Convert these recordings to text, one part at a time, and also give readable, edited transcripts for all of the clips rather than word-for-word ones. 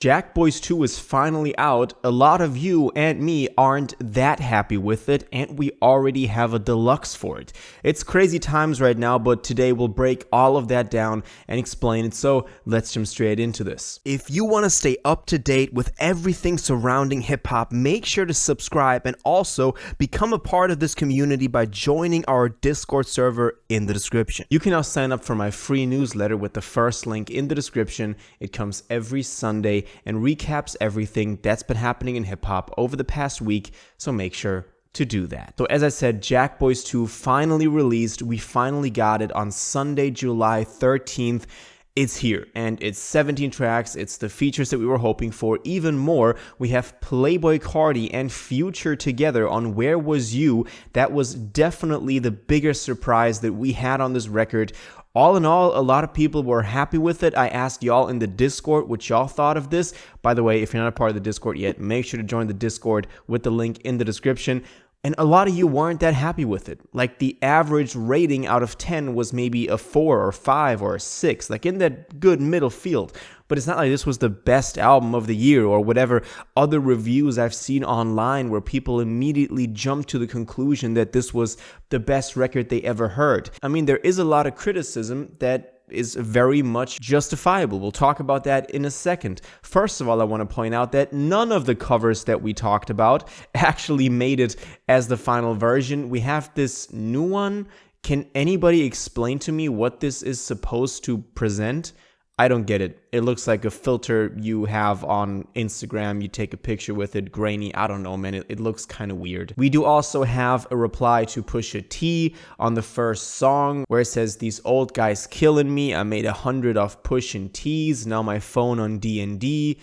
Jackboys 2 is finally out. A lot of you and me aren't that happy with it, and we already have a deluxe for it. It's crazy times right now, but today we'll break all of that down and explain it, so let's jump straight into this. If you want to stay up to date with everything surrounding hip-hop, make sure to subscribe and also become a part of this community by joining our Discord server in the description. You can now sign up for my free newsletter with the first link in the description. It comes every Sunday and recaps everything that's been happening in hip-hop over the past week, so make sure to do that. So as I said, Jackboys 2 finally released. We finally got it on Sunday, July 13th. It's here, and it's 17 tracks. It's the features that we were hoping for. Even more, we have Playboi Carti and Future together on Where Was You. That was definitely the biggest surprise that we had on this record. All in all, a lot of people were happy with it. I asked y'all in the Discord what y'all thought of this. By the way, if you're not a part of the Discord yet, make sure to join the Discord with the link in the description. And a lot of you weren't that happy with it. Like, the average rating out of 10 was maybe a 4 or 5 or a 6, like in that good middle field. But it's not like this was the best album of the year or whatever other reviews I've seen online where people immediately jump to the conclusion that this was the best record they ever heard. I mean, there is a lot of criticism that is very much justifiable. We'll talk about that in a second. First of all, I want to point out that none of the covers that we talked about actually made it as the final version. We have this new one. Can anybody explain to me what this is supposed to present? I don't get it. It looks like a filter you have on Instagram. You take a picture with it, grainy. I don't know, man. It looks kind of weird. We do also have a reply to Pusha T on the first song where it says, "These old guys killing me. I made 100 off Pushin' T's. Now my phone on D&D."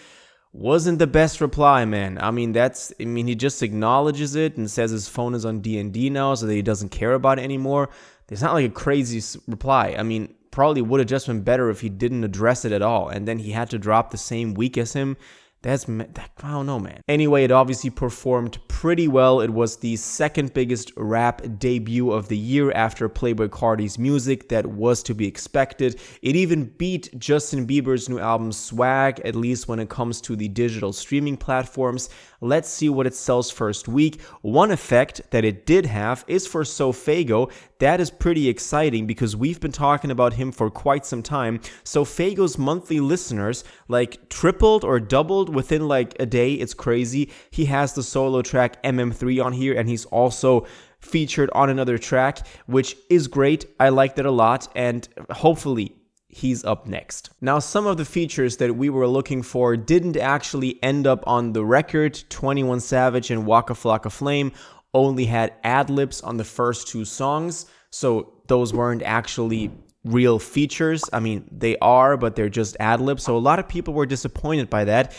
Wasn't the best reply, man. I mean, he just acknowledges it and says his phone is on D&D now, so that he doesn't care about it anymore. It's not like a crazy reply. I mean, probably would have just been better if he didn't address it at all, and then he had to drop the same week as him. I don't know, man. Anyway, it obviously performed pretty well. It was the second biggest rap debut of the year after Playboi Carti's Music. That was to be expected. It even beat Justin Bieber's new album Swag, at least when it comes to the digital streaming platforms. Let's see what it sells first week. One effect that it did have is for Sofago. That is pretty exciting because we've been talking about him for quite some time. Sofago's monthly listeners like tripled or doubled within like a day. It's crazy. He has the solo track MM3 on here, and he's also featured on another track, which is great. I liked it a lot, and hopefully he's up next. Now, some of the features that we were looking for didn't actually end up on the record. 21 Savage and Waka Flocka Flame only had ad-libs on the first two songs, so those weren't actually real features. I mean, they are, but they're just ad-libs, so a lot of people were disappointed by that.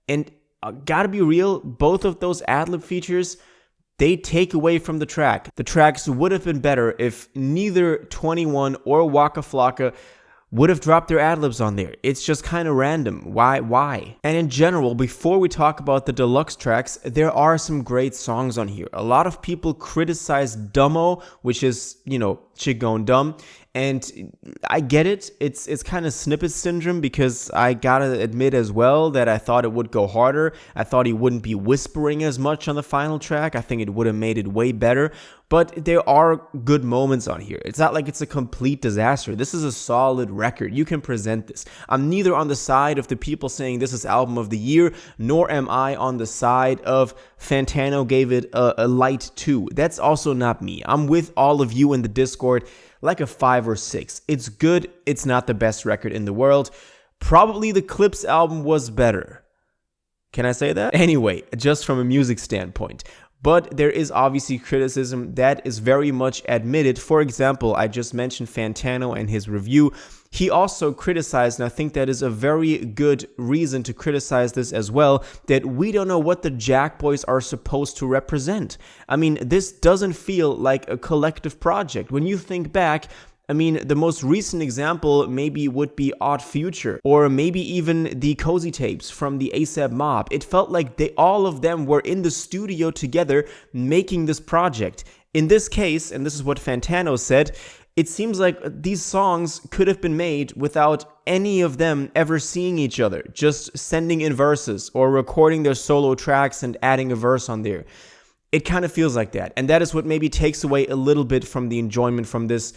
And gotta be real, both of those ad-lib features, they take away from the track. The tracks would have been better if neither 21 or Waka Flocka would have dropped their ad-libs on there. It's just kind of random. Why? And in general, before we talk about the deluxe tracks, there are some great songs on here. A lot of people criticize Dumbo, which is, Chick Going Dumb. And I get it. It's kind of snippet syndrome, because I gotta admit as well that I thought it would go harder. I thought he wouldn't be whispering as much on the final track. I think it would have made it way better. But there are good moments on here. It's not like it's a complete disaster. This is a solid record. You can present this. I'm neither on the side of the people saying this is album of the year, nor am I on the side of Fantano gave it a light 2. That's also not me. I'm with all of you in the Discord, like a 5 or 6. It's good. It's not the best record in the world. Probably the Clips album was better. Can I say that? Anyway, just from a music standpoint. But there is obviously criticism that is very much admitted. For example, I just mentioned Fantano and his review. He also criticized, and I think that is a very good reason to criticize this as well, that we don't know what the Jackboys are supposed to represent. I mean, this doesn't feel like a collective project. When you think back, I mean, the most recent example maybe would be Odd Future, or maybe even the Cozy Tapes from the ASAP Mob. It felt like all of them were in the studio together making this project. In this case, and this is what Fantano said, it seems like these songs could have been made without any of them ever seeing each other, just sending in verses or recording their solo tracks and adding a verse on there. It kind of feels like that, and that is what maybe takes away a little bit from the enjoyment from this.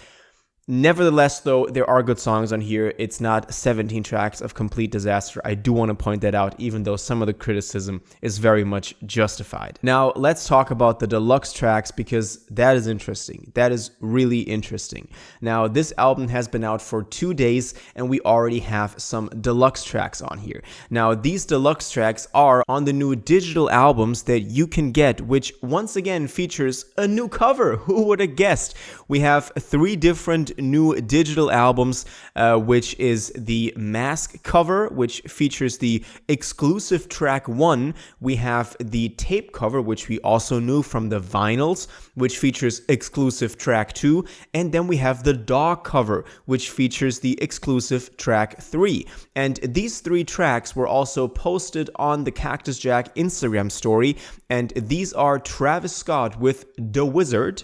Nevertheless, though, there are good songs on here. It's not 17 tracks of complete disaster. I do want to point that out, even though some of the criticism is very much justified. Now, let's talk about the deluxe tracks, because that is interesting. That is really interesting. Now, this album has been out for 2 days, and we already have some deluxe tracks on here. Now, these deluxe tracks are on the new digital albums that you can get, which once again features a new cover. Who would have guessed? We have 3 different new digital albums, which is the mask cover, which features the exclusive track 1. We have the tape cover, which we also knew from the vinyls, which features exclusive track 2. And then we have the dog cover, which features the exclusive track 3. And these 3 tracks were also posted on the Cactus Jack Instagram story. And these are Travis Scott with The Wizard.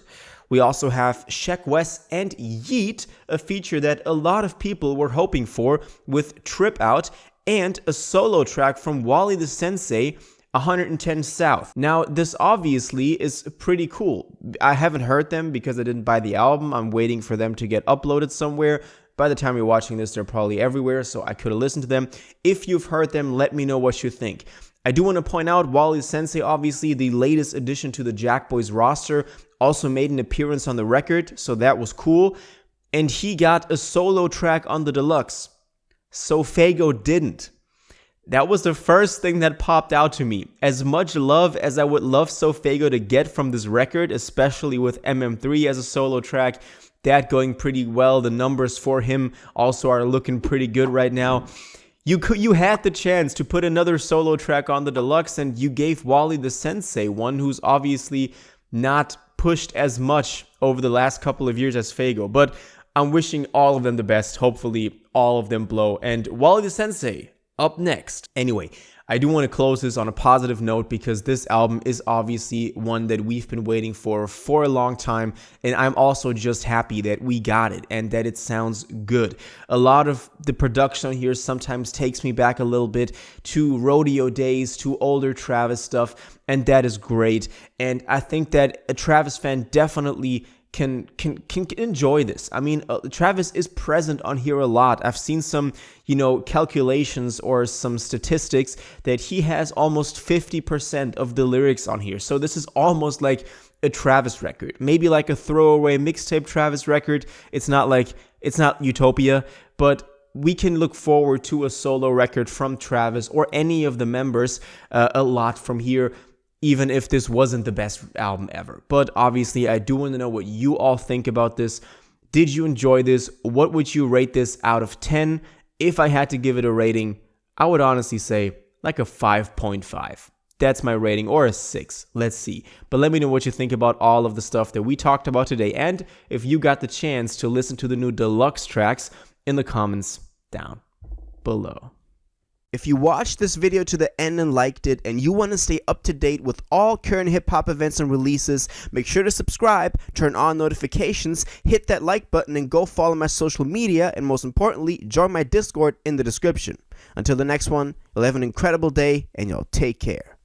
We also have Sheck Wes and Yeet, a feature that a lot of people were hoping for, with Trip Out, and a solo track from Wally the Sensei, 110 South. Now, this obviously is pretty cool. I haven't heard them because I didn't buy the album. I'm waiting for them to get uploaded somewhere. By the time you're watching this, they're probably everywhere, so I could have listened to them. If you've heard them, let me know what you think. I do want to point out Wally Sensei, obviously the latest addition to the Jackboys roster, also made an appearance on the record, so that was cool. And he got a solo track on the deluxe. So Fago didn't. That was the first thing that popped out to me. As much love as I would love Fago to get from this record, especially with MM3 as a solo track, that going pretty well. The numbers for him also are looking pretty good right now. You had the chance to put another solo track on the deluxe, and you gave Wally the Sensei one who's obviously not pushed as much over the last couple of years as Fago. But I'm wishing all of them the best. Hopefully all of them blow. And Wally the Sensei up next. Anyway, I do want to close this on a positive note, because this album is obviously one that we've been waiting for a long time, and I'm also just happy that we got it and that it sounds good. A lot of the production here sometimes takes me back a little bit to rodeo days, to older Travis stuff, and that is great. And I think that a Travis fan definitely can enjoy this. I mean, Travis is present on here a lot. I've seen some, calculations or some statistics that he has almost 50% of the lyrics on here. So this is almost like a Travis record, maybe like a throwaway mixtape Travis record. It's not Utopia, but we can look forward to a solo record from Travis or any of the members a lot from here, even if this wasn't the best album ever. But obviously, I do want to know what you all think about this. Did you enjoy this? What would you rate this out of 10? If I had to give it a rating, I would honestly say like a 5.5. That's my rating, or a 6. Let's see. But let me know what you think about all of the stuff that we talked about today, and if you got the chance to listen to the new deluxe tracks in the comments down below. If you watched this video to the end and liked it, and you want to stay up to date with all current hip-hop events and releases, make sure to subscribe, turn on notifications, hit that like button, and go follow my social media, and most importantly, join my Discord in the description. Until the next one, you'll have an incredible day, and y'all take care.